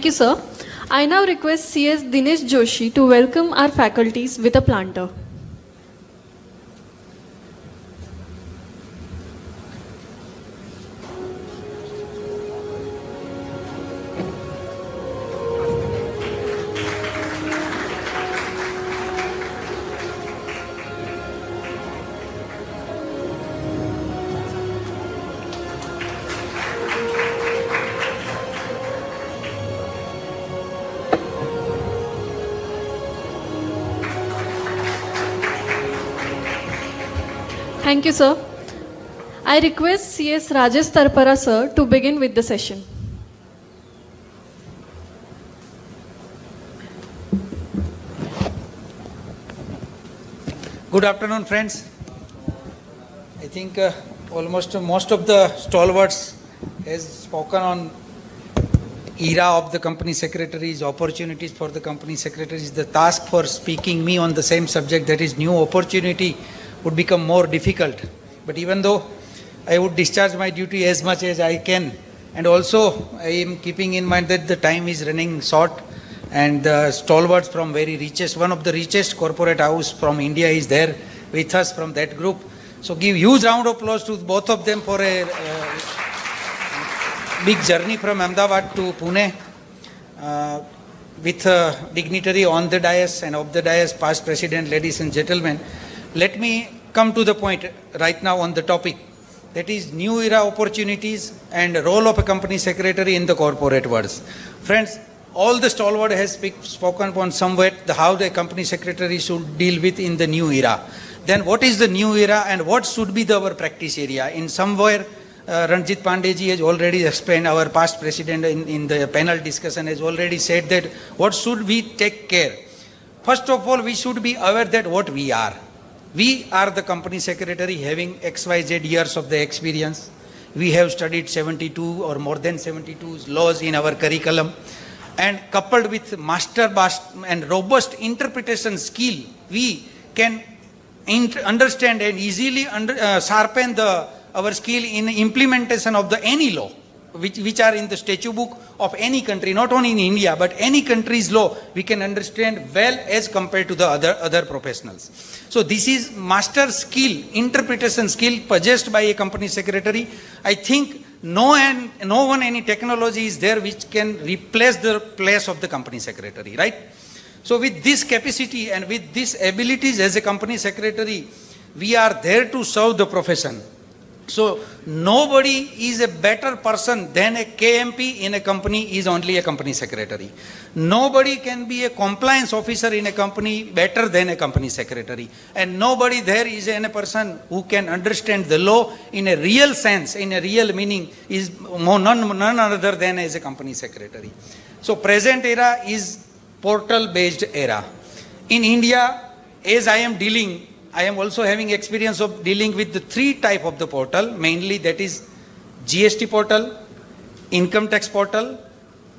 you, sir. I now request CS Dinesh Joshi to welcome our faculties with a planter. Thank you, sir. I request CS Rajesh Tarpara, sir, to begin with the session. Good afternoon, friends. I think almost most of the stalwarts has spoken on era of the company secretaries, opportunities for the company secretaries. The task for speaking me on the same subject, that is new opportunity, would become more difficult. But even though I would discharge my duty as much as I can, and also I am keeping in mind that the time is running short, and the stalwarts from very richest, one of the richest corporate house from India is there with us from that group. So give huge round of applause to both of them for a big journey from Ahmedabad to Pune with a dignitary on the dais and off the dais, past president, ladies and gentlemen. Let me come to the point right now on the topic, that is new era opportunities and role of a company secretary in the corporate world. Friends, all the stalwart has spoken upon somewhere how the company secretary should deal with in the new era. Then what is the new era and what should be our practice area? In somewhere, Ranjit Pandeyji has already explained, our past president in the panel discussion has already said that what should we take care? First of all, we should be aware that what we are. We are the company secretary having XYZ years of the experience. We have studied 72 or more than 72 laws in our curriculum. And coupled with master and robust interpretation skill, we can understand and easily sharpen our skill in implementation of any law, which are in the statute book of any country, not only in India, but any country's law, we can understand well as compared to the other professionals. So this is master skill, interpretation skill possessed by a company secretary. I think no one, any technology is there which can replace the place of the company secretary, right? So with this capacity and with these abilities as a company secretary, we are there to serve the profession. So nobody is a better person than a KMP in a company is only a company secretary. Nobody can be a compliance officer in a company better than a company secretary. And nobody there is a person who can understand the law in a real sense, in a real meaning, is none other than as a company secretary. So present era is portal based era. In India, as I am also having experience of dealing with the three type of the portal, mainly that is GST portal, income tax portal,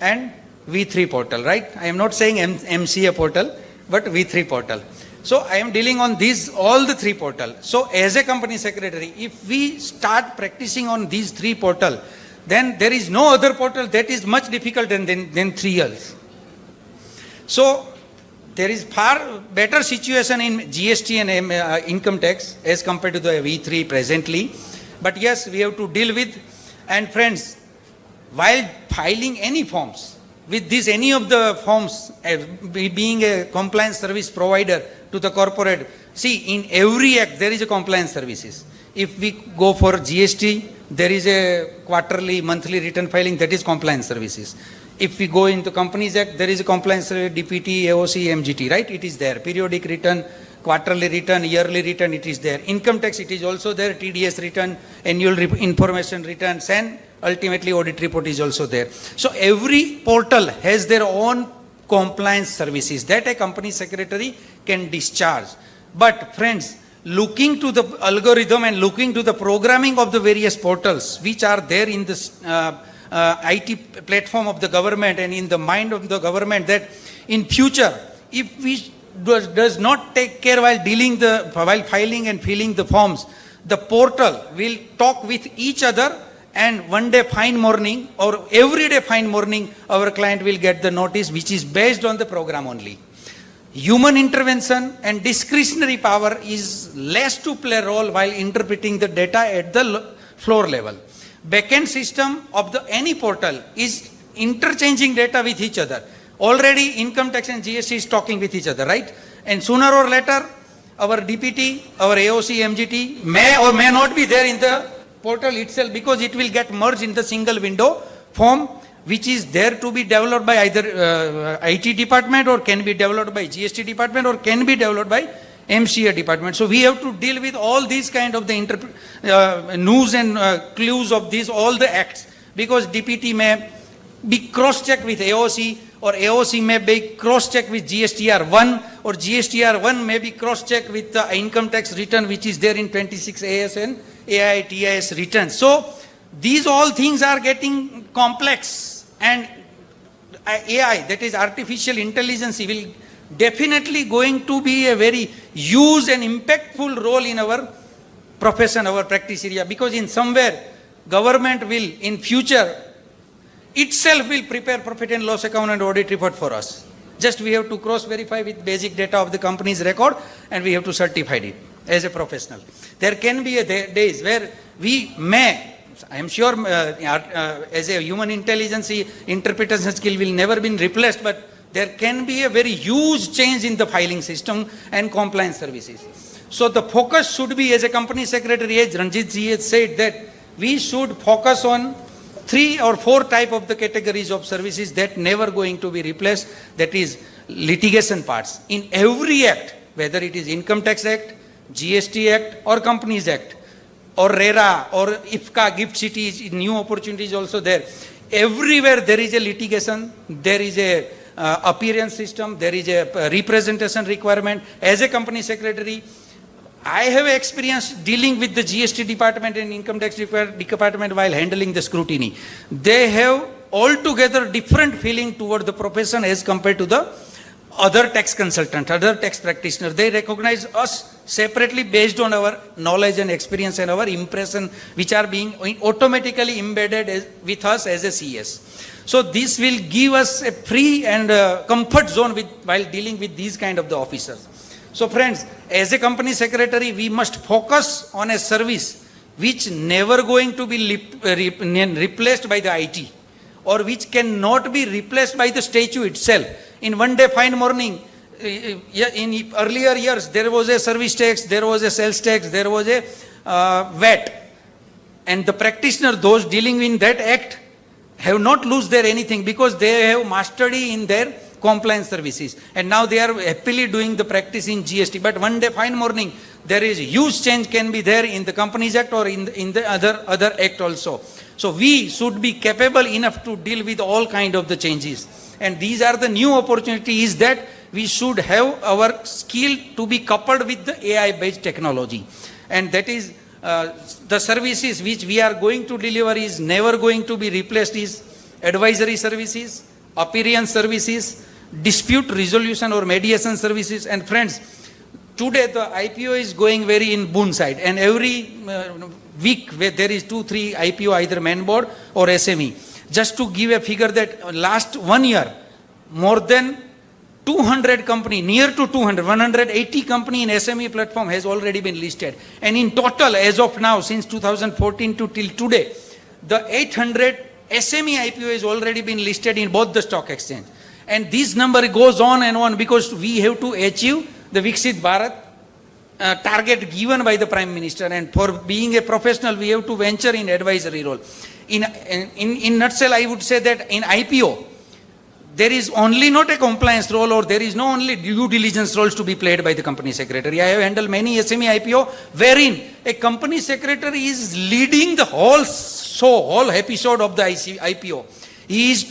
and V3 portal, right? I am not saying MCA portal, but V3 portal. So I am dealing on all the three portal. So as a company secretary, if we start practicing on these three portal, then there is no other portal that is much difficult than 3 years. So there is far better situation in GST and income tax as compared to the V3 presently. But yes, we have to deal with. And friends, while filing any forms, with this any of the forms, being a compliance service provider to the corporate, see, in every act there is a compliance services. If we go for GST, there is a quarterly, monthly return filing, that is compliance services. If we go into Companies Act, there is a compliance DPT, AOC, MGT, right? It is there. Periodic return, quarterly return, yearly return, it is there. Income tax, it is also there. TDS return, annual information returns, and ultimately audit report is also there. So every portal has their own compliance services that a company secretary can discharge. But friends, looking to the algorithm and looking to the programming of the various portals which are there in this IT platform of the government and in the mind of the government, that in future, if we does not take care while filing and filling the forms, the portal will talk with each other and one day fine morning or every day fine morning, our client will get the notice which is based on the program only. Human intervention and discretionary power is less to play role while interpreting the data at the floor level. Backend system of the any portal is interchanging data with each other. Already income tax and GST is talking with each other, right? And sooner or later, our DPT, our AOC, MGT may or may not be there in the portal itself because it will get merged in the single window form which is there to be developed by either IT department or can be developed by GST department or can be developed by MCA department. So we have to deal with all these kind of the news and clues of these, all the acts, because DPT may be cross-checked with AOC or AOC may be cross-checked with GSTR1 or GSTR1 may be cross-checked with the income tax return which is there in 26 AS and AITIS returns. So these all things are getting complex, and AI, that is artificial intelligence, will definitely going to be a very huge and impactful role in our profession, our practice area, because in somewhere government will in future itself will prepare profit and loss account and audit report for us. Just we have to cross verify with basic data of the company's record and we have to certify it as a professional. There can be days where we may, I am sure as a human intelligence interpretation skill will never be replaced, but there can be a very huge change in the filing system and compliance services. So the focus should be, as a company secretary, as Ranjit ji has said, that we should focus on 3 or 4 type of the categories of services that never going to be replaced. That is litigation parts. In every act, whether it is Income Tax Act, GST Act or Companies Act, or RERA or IFCA, GIFT City, new opportunities also there. Everywhere there is a litigation, there is a appearance system, there is a representation requirement. As a company secretary, I have experience dealing with the GST department and income tax department while handling the scrutiny. They have altogether different feeling toward the profession as compared to the other tax consultant, other tax practitioner. They recognize us separately based on our knowledge and experience and our impression, which are being automatically embedded with us as a CS. So this will give us a free and comfort zone while dealing with these kind of the officers. So friends, as a company secretary, we must focus on a service which never going to be replaced by the IT, or which cannot be replaced by the statute itself. In one day fine morning, in earlier years, there was a service tax, there was a sales tax, there was a VAT. And the practitioner, those dealing in that act, have not lose their anything because they have mastery in their compliance services. And now they are happily doing the practice in GST. But one day fine morning, there is huge change can be there in the Companies Act or in the other act also. So we should be capable enough to deal with all kind of the changes. And these are the new opportunities that we should have our skill to be coupled with the AI-based technology. And that is the services which we are going to deliver is never going to be replaced is advisory services, appearance services, dispute resolution or mediation services. And friends, today the IPO is going very in boom side, and every week where there is 2-3 IPO, either main board or SME. Just to give a figure that last 1 year, more than 200 company, near to 200, 180 company in SME platform has already been listed. And in total, as of now, since 2014 to till today, the 800 SME IPO has already been listed in both the stock exchange. And this number goes on and on because we have to achieve the Viksit Bharat target given by the Prime Minister. And for being a professional, we have to venture in advisory role. In nutshell, I would say that in IPO, there is only not a compliance role, or there is no only due diligence roles to be played by the company secretary. I have handled many SME IPO wherein a company secretary is leading the whole episode of the IPO. He is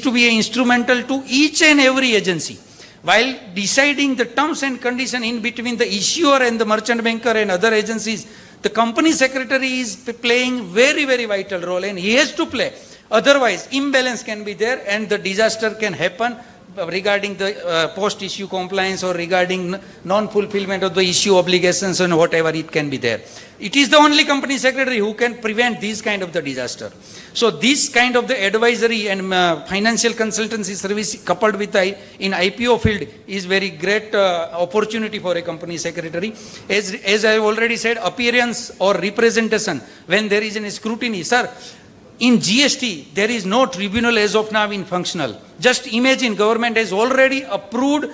to be instrumental to each and every agency while deciding the terms and conditions in between the issuer and the merchant banker and other agencies. The company secretary is playing very, very vital role, and he has to play. Otherwise, imbalance can be there and the disaster can happen regarding the post-issue compliance or regarding non-fulfillment of the issue obligations and whatever it can be there. It is the only company secretary who can prevent this kind of the disaster. So this kind of the advisory and financial consultancy service coupled with in IPO field is very great opportunity for a company secretary. As I have already said, appearance or representation when there is a scrutiny. Sir, in GST, there is no tribunal as of now in functional. Just imagine, government has already approved,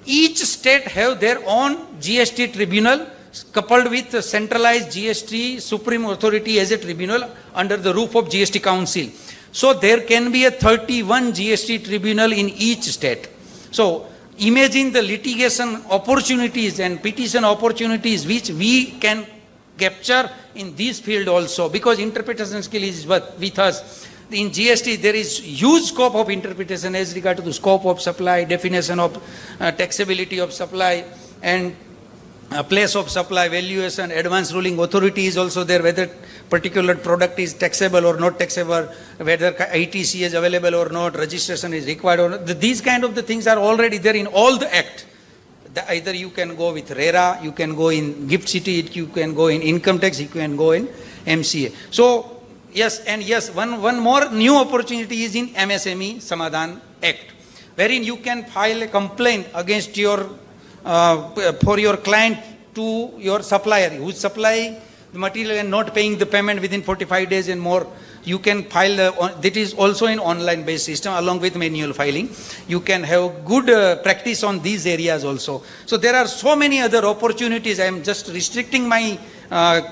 each state have their own GST tribunal coupled with the centralized GST Supreme Authority as a tribunal under the roof of GST Council. So there can be a 31 GST tribunal in each state. So imagine the litigation opportunities and petition opportunities which we can capture in this field also, because interpretation skill is with us. In GST, there is huge scope of interpretation as regard to the scope of supply, definition of taxability of supply, and place of supply, valuation, advance ruling authority is also there, whether particular product is taxable or not taxable, whether ITC is available or not, registration is required or not. These kind of the things are already there in all the act. Either you can go with RERA, you can go in gift city, you can go in income tax, you can go in MCA. So yes, and yes, one more new opportunity is in MSME Samadhan Act, wherein you can file a complaint against your for your client to your supplier who is supplying the material and not paying the payment within 45 days and more. You can file, that is also an online based system along with manual filing. You can have good practice on these areas also. So there are so many other opportunities. I am just restricting my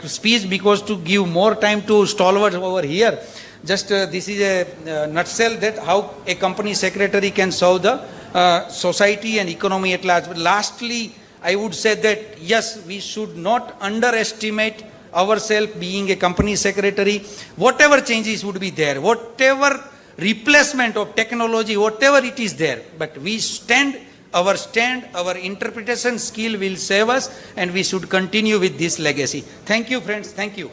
speech because to give more time to stalwarts over here. Just this is a nutshell that how a company secretary can serve the society and economy at large. But lastly, I would say that yes, we should not underestimate ourselves being a company secretary. Whatever changes would be there, whatever replacement of technology, whatever it is there, but we stand, our interpretation skill will save us, and we should continue with this legacy. Thank you, friends. Thank you.